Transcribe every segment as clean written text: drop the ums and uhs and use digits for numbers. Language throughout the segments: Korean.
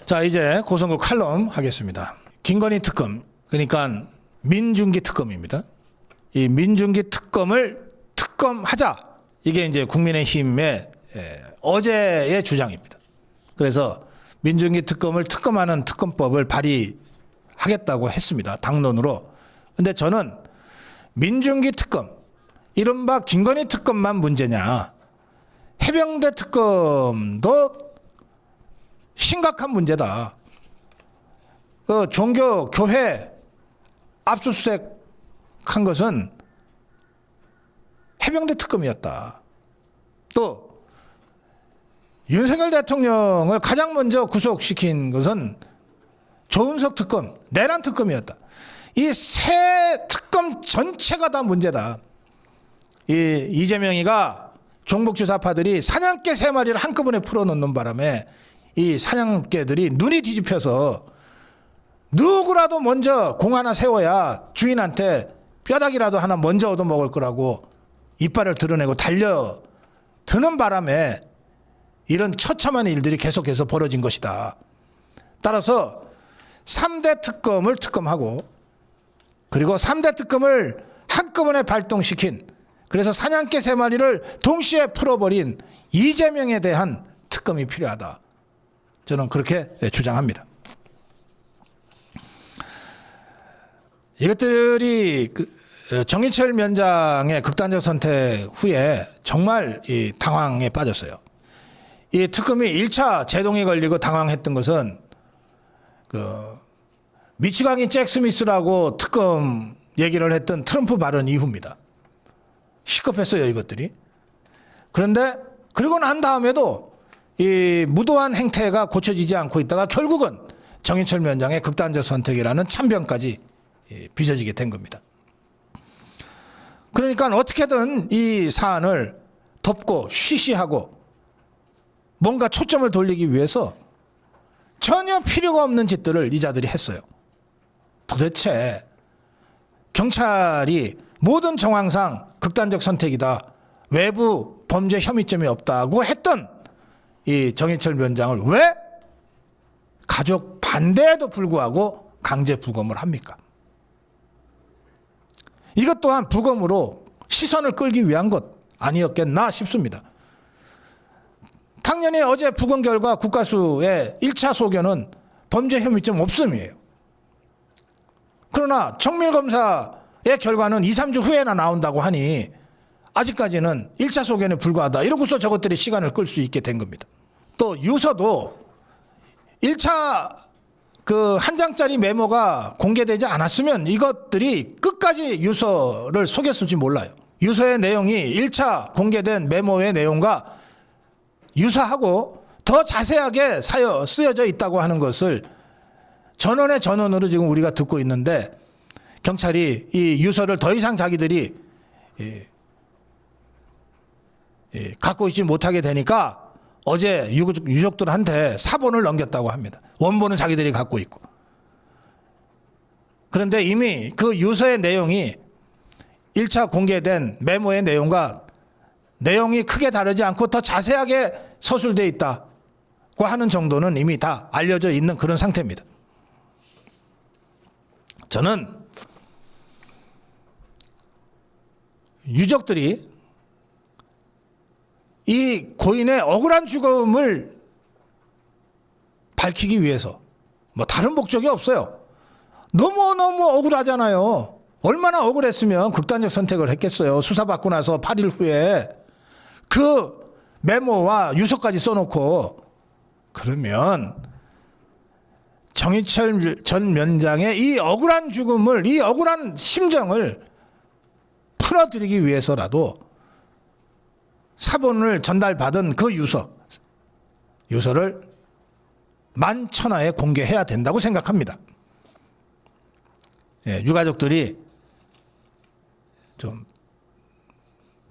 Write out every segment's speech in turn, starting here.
자, 이제 고성국 칼럼 하겠습니다. 김건희 특검, 그러니까 민중기 특검입니다. 이 민중기 특검을 특검하자. 이게 이제 국민의힘의 어제의 주장입니다. 그래서 민중기 특검을 특검하는 특검법을 발의하겠다고 했습니다. 당론으로. 근데 저는 민중기 특검, 이른바 김건희 특검만 문제냐. 해병대 특검도 심각한 문제다. 그 종교 교회 압수수색 한 것은 해병대 특검이었다. 또 윤석열 대통령을 가장 먼저 구속시킨 것은 조은석 특검, 내란 특검이었다. 이 세 특검 전체가 다 문제다. 이재명이가 종북주사파들이 사냥개 3마리를 한꺼번에 풀어놓는 바람에 이 사냥개들이 눈이 뒤집혀서 누구라도 먼저 공 하나 세워야 주인한테 뼈다귀라도 하나 먼저 얻어먹을 거라고 이빨을 드러내고 달려드는 바람에 이런 처참한 일들이 계속해서 벌어진 것이다. 따라서 3대 특검을 특검하고 그리고 3대 특검을 한꺼번에 발동시킨, 그래서 사냥개 3마리를 동시에 풀어버린 이재명에 대한 특검이 필요하다. 저는 그렇게 주장합니다. 이것들이 정인철 위원장의 극단적 선택 후에 정말 이 당황에 빠졌어요. 이 특검이 1차 제동이 걸리고 당황했던 것은 미치광이 잭 스미스라고 특검 얘기를 했던 트럼프 발언 이후입니다. 시급했어요, 이것들이. 그런데 그러고 난 다음에도 이 무도한 행태가 고쳐지지 않고 있다가 결국은 정인철 위원장의 극단적 선택이라는 참변까지 빚어지게 된 겁니다. 그러니까 어떻게든 이 사안을 덮고 쉬쉬하고 뭔가 초점을 돌리기 위해서 전혀 필요가 없는 짓들을 이 자들이 했어요. 도대체 경찰이 모든 정황상 극단적 선택이다, 외부 범죄 혐의점이 없다고 했던 이 정인철 위원장을 왜 가족 반대에도 불구하고 강제 부검을 합니까? 이것 또한 부검으로 시선을 끌기 위한 것 아니었겠나 싶습니다. 당연히 어제 부검 결과 국가수의 1차 소견은 범죄 혐의점 없음이에요. 그러나 정밀검사의 결과는 2, 3주 후에나 나온다고 하니 아직까지는 1차 소견에 불과하다. 이러고서 저것들이 시간을 끌 수 있게 된 겁니다. 또 유서도 1차 한 장짜리 메모가 공개되지 않았으면 이것들이 끝까지 유서를 속였을지 몰라요. 유서의 내용이 1차 공개된 메모의 내용과 유사하고 더 자세하게 쓰여져 있다고 하는 것을 전원의 전원으로 지금 우리가 듣고 있는데, 경찰이 이 유서를 더 이상 자기들이 갖고 있지 못하게 되니까 어제 유족들한테 사본을 넘겼다고 합니다. 원본은 자기들이 갖고 있고. 그런데 이미 그 유서의 내용이 1차 공개된 메모의 내용과 내용이 크게 다르지 않고 더 자세하게 서술되어 있다고 하는 정도는 이미 다 알려져 있는 그런 상태입니다. 저는 유족들이 이 고인의 억울한 죽음을 밝히기 위해서 뭐 다른 목적이 없어요. 너무너무 억울하잖아요. 얼마나 억울했으면 극단적 선택을 했겠어요. 수사받고 나서 8일 후에 그 메모와 유서까지 써놓고. 그러면 정인철 전 위원장의 이 억울한 죽음을, 이 억울한 심정을 풀어드리기 위해서라도 사본을 전달받은 그 유서를 만천하에 공개해야 된다고 생각합니다. 유가족들이 좀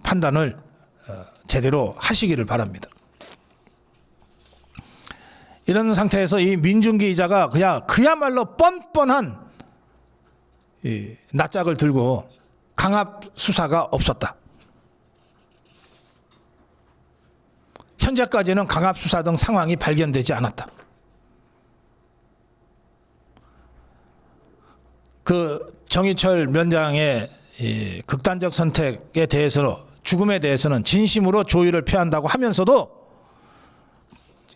판단을 제대로 하시기를 바랍니다. 이런 상태에서 이 민중기 기자가 그야말로 뻔뻔한 낯짝을 들고 강압 수사가 없었다. 현재까지는 강압 수사 등 상황이 발견되지 않았다. 그 정의철 면장의 이 극단적 선택에 대해서 죽음에 대해서는 진심으로 조의를 표한다고 하면서도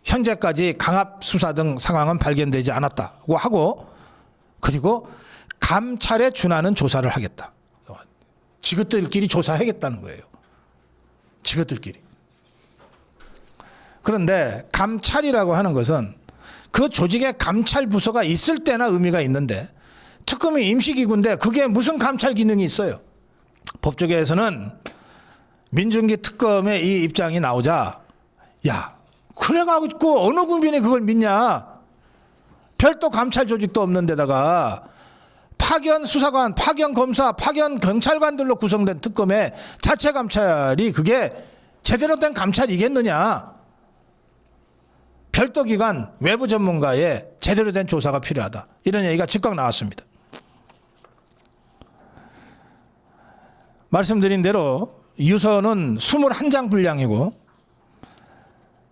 현재까지 강압 수사 등 상황은 발견되지 않았다고 하고, 그리고 감찰에 준하는 조사를 하겠다. 지그들끼리 조사하겠다는 거예요. 지그들끼리. 그런데 감찰이라고 하는 것은 그 조직에 감찰 부서가 있을 때나 의미가 있는데, 특검이 임시기구인데 그게 무슨 감찰 기능이 있어요? 법조계에서는 민중기 특검의 이 입장이 나오자, 야, 그래가지고 어느 국민이 그걸 믿냐? 별도 감찰 조직도 없는 데다가 파견 수사관, 파견 검사, 파견 경찰관들로 구성된 특검의 자체 감찰이 그게 제대로 된 감찰이겠느냐? 별도 기관, 외부 전문가의 제대로 된 조사가 필요하다. 이런 얘기가 즉각 나왔습니다. 말씀드린 대로 유서는 21장 분량이고,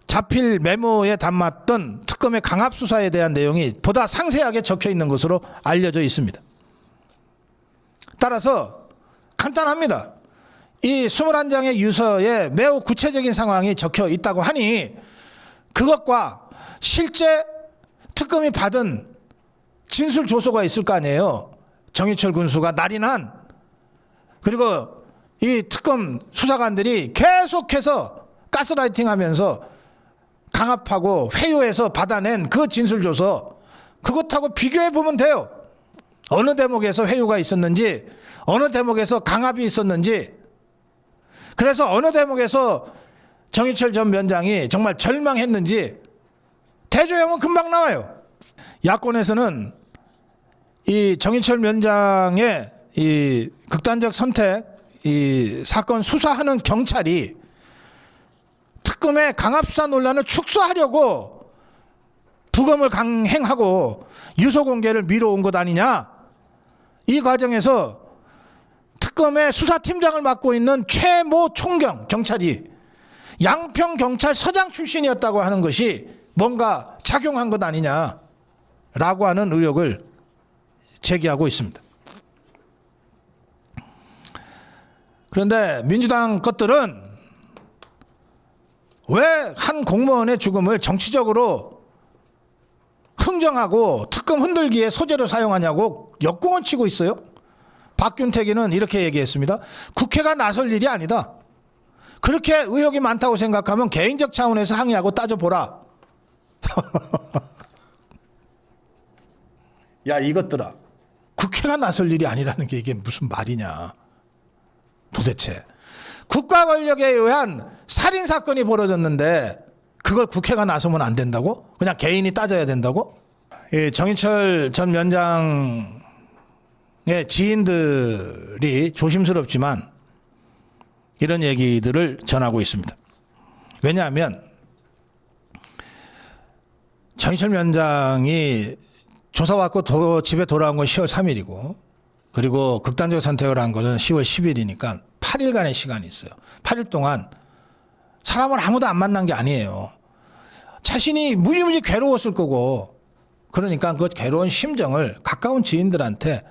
자필 메모에 담았던 특검의 강압 수사에 대한 내용이 보다 상세하게 적혀 있는 것으로 알려져 있습니다. 따라서 간단합니다. 이 21장의 유서에 매우 구체적인 상황이 적혀 있다고 하니 그것과 실제 특검이 받은 진술 조서가 있을 거 아니에요. 정의철 군수가 날인한, 그리고 이 특검 수사관들이 계속해서 가스라이팅 하면서 강압하고 회유해서 받아낸 그 진술조서, 그것하고 비교해 보면 돼요. 어느 대목에서 회유가 있었는지, 어느 대목에서 강압이 있었는지, 그래서 어느 대목에서 정의철 전 면장이 정말 절망했는지 대조형은 금방 나와요. 야권에서는 이 정의철 면장의 이 극단적 선택, 이 사건 수사하는 경찰이 특검의 강압수사 논란을 축소하려고 부검을 강행하고 유서 공개를 미뤄온 것 아니냐. 이 과정에서 특검의 수사팀장을 맡고 있는 최모 총경 경찰이 양평경찰서장 출신이었다고 하는 것이 뭔가 작용한 것 아니냐라고 하는 의혹을 제기하고 있습니다. 그런데 민주당 것들은 왜 한 공무원의 죽음을 정치적으로 흥정하고 특검 흔들기에 소재로 사용하냐고 역공을 치고 있어요. 박균택이는 이렇게 얘기했습니다. 국회가 나설 일이 아니다. 그렇게 의혹이 많다고 생각하면 개인적 차원에서 항의하고 따져보라. 야, 이것들아, 국회가 나설 일이 아니라는 게 이게 무슨 말이냐. 도대체 국가 권력에 의한 살인사건이 벌어졌는데 그걸 국회가 나서면 안 된다고? 그냥 개인이 따져야 된다고? 이 정의철 전 면장의 지인들이 조심스럽지만 이런 얘기들을 전하고 있습니다. 왜냐하면 정의철 면장이 조사 받고 집에 돌아온 건 10월 3일이고, 그리고 극단적 선택을 한 것은 10월 10일이니까 8일간의 시간이 있어요. 8일 동안 사람을 아무도 안 만난 게 아니에요. 자신이 무지무지 괴로웠을 거고, 그러니까 그 괴로운 심정을 가까운 지인들한테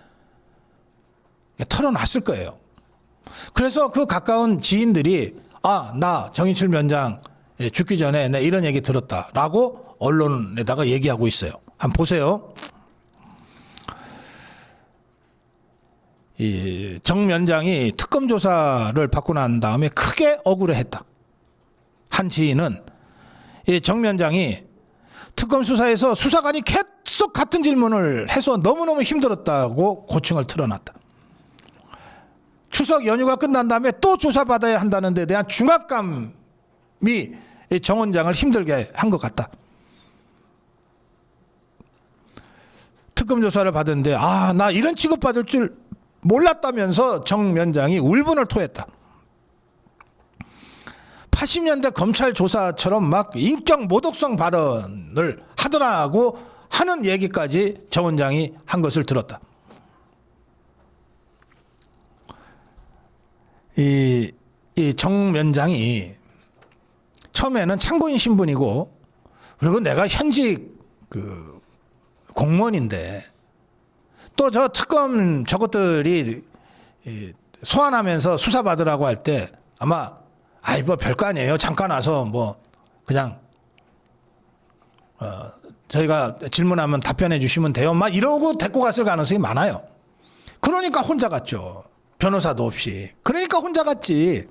털어놨을 거예요. 그래서 그 가까운 지인들이 나 정의철 면장 죽기 전에 내 이런 얘기 들었다라고 언론에다가 얘기하고 있어요. 한번 보세요. 이 정 면장이 특검 조사를 받고 난 다음에 크게 억울해했다. 한 지인은 이 정 면장이 특검 수사에서 수사관이 계속 같은 질문을 해서 너무너무 힘들었다고 고충을 틀어놨다. 추석 연휴가 끝난 다음에 또 조사받아야 한다는 데 대한 중압감이 정 원장을 힘들게 한 것 같다. 특검 조사를 받았는데 나 이런 취급받을 줄 몰랐다면서 정 면장이 울분을 토했다. 80년대 검찰 조사처럼 막 인격 모독성 발언을 하더라고 하는 얘기까지 정 원장이 한 것을 들었다. 이 정 면장이 처음에는 참고인 신분이고, 그리고 내가 현직 공무원인데 또 저 특검 저것들이 소환하면서 수사받으라고 할 때 아마 아이 뭐 별거 아니에요. 잠깐 와서 뭐 그냥 저희가 질문하면 답변해 주시면 돼요. 막 이러고 데리고 갔을 가능성이 많아요. 그러니까 혼자 갔죠. 변호사도 없이. 그러니까 혼자 갔지.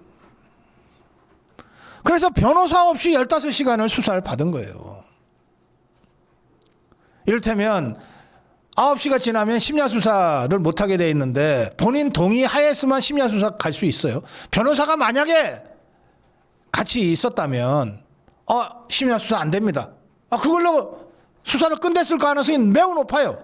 그래서 변호사 없이 15시간을 수사를 받은 거예요. 이를테면 9시가 지나면 심야 수사를 못하게 돼 있는데 본인 동의 하에서만 심야 수사 갈 수 있어요. 변호사가 만약에 같이 있었다면 심야 수사 안 됩니다. 그걸로 수사를 끝냈을 가능성이 매우 높아요.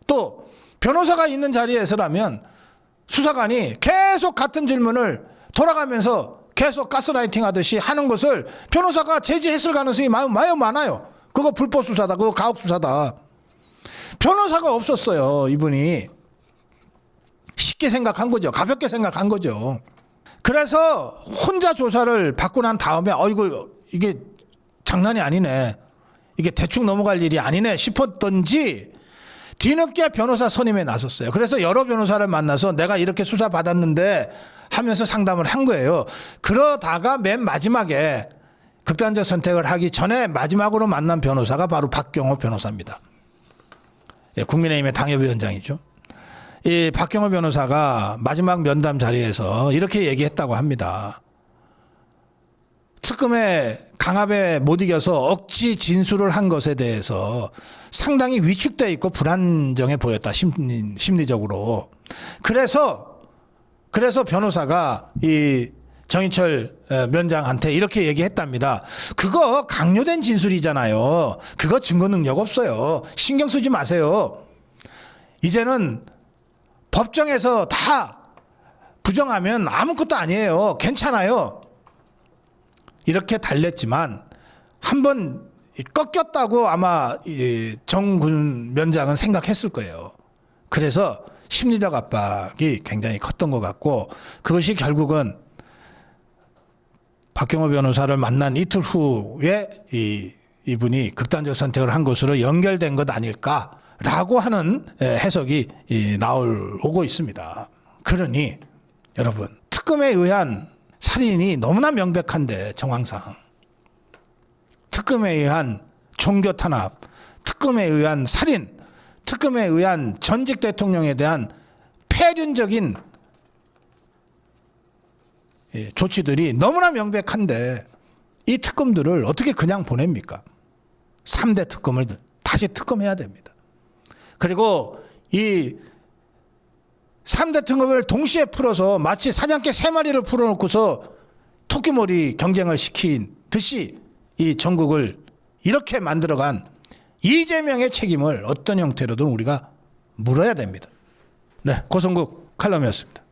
또 변호사가 있는 자리에서라면 수사관이 계속 같은 질문을 돌아가면서 계속 가스라이팅 하듯이 하는 것을 변호사가 제지했을 가능성이 매우 많아요. 그거 불법 수사다. 그거 가혹 수사다. 변호사가 없었어요. 이분이. 쉽게 생각한 거죠. 가볍게 생각한 거죠. 그래서 혼자 조사를 받고 난 다음에 이게 장난이 아니네. 이게 대충 넘어갈 일이 아니네 싶었던지 뒤늦게 변호사 선임에 나섰어요. 그래서 여러 변호사를 만나서 내가 이렇게 수사 받았는데 하면서 상담을 한 거예요. 그러다가 맨 마지막에 극단적 선택을 하기 전에 마지막으로 만난 변호사가 바로 박경호 변호사입니다. 국민의힘의 당협위원장이죠. 이 박경호 변호사가 마지막 면담 자리에서 이렇게 얘기했다고 합니다. 특검의 강압에 못 이겨서 억지 진술을 한 것에 대해서 상당히 위축돼 있고 불안정해 보였다. 심리적으로. 그래서 변호사가 이 정인철 면장한테 이렇게 얘기했답니다. 그거 강요된 진술이잖아요. 그거 증거 능력 없어요. 신경 쓰지 마세요. 이제는 법정에서 다 부정하면 아무것도 아니에요. 괜찮아요. 이렇게 달랬지만 한번 꺾였다고 아마 정군 면장은 생각했을 거예요. 그래서 심리적 압박이 굉장히 컸던 것 같고 그것이 결국은 박경호 변호사를 만난 이틀 후에 이분이 극단적 선택을 한 것으로 연결된 것 아닐까라고 하는 해석이 나오고 있습니다. 그러니 여러분 특검에 의한 살인이 너무나 명백한데 정황상 특검에 의한 종교 탄압, 특검에 의한 살인, 특검에 의한 전직 대통령에 대한 폐륜적인 조치들이 너무나 명백한데 이 특검들을 어떻게 그냥 보냅니까? 3대 특검을 다시 특검해야 됩니다. 그리고 이 3대 특검을 동시에 풀어서 마치 사냥개 3마리를 풀어놓고서 토끼몰이 경쟁을 시킨 듯이 이 전국을 이렇게 만들어간 이재명의 책임을 어떤 형태로든 우리가 물어야 됩니다. 네, 고성국 칼럼이었습니다.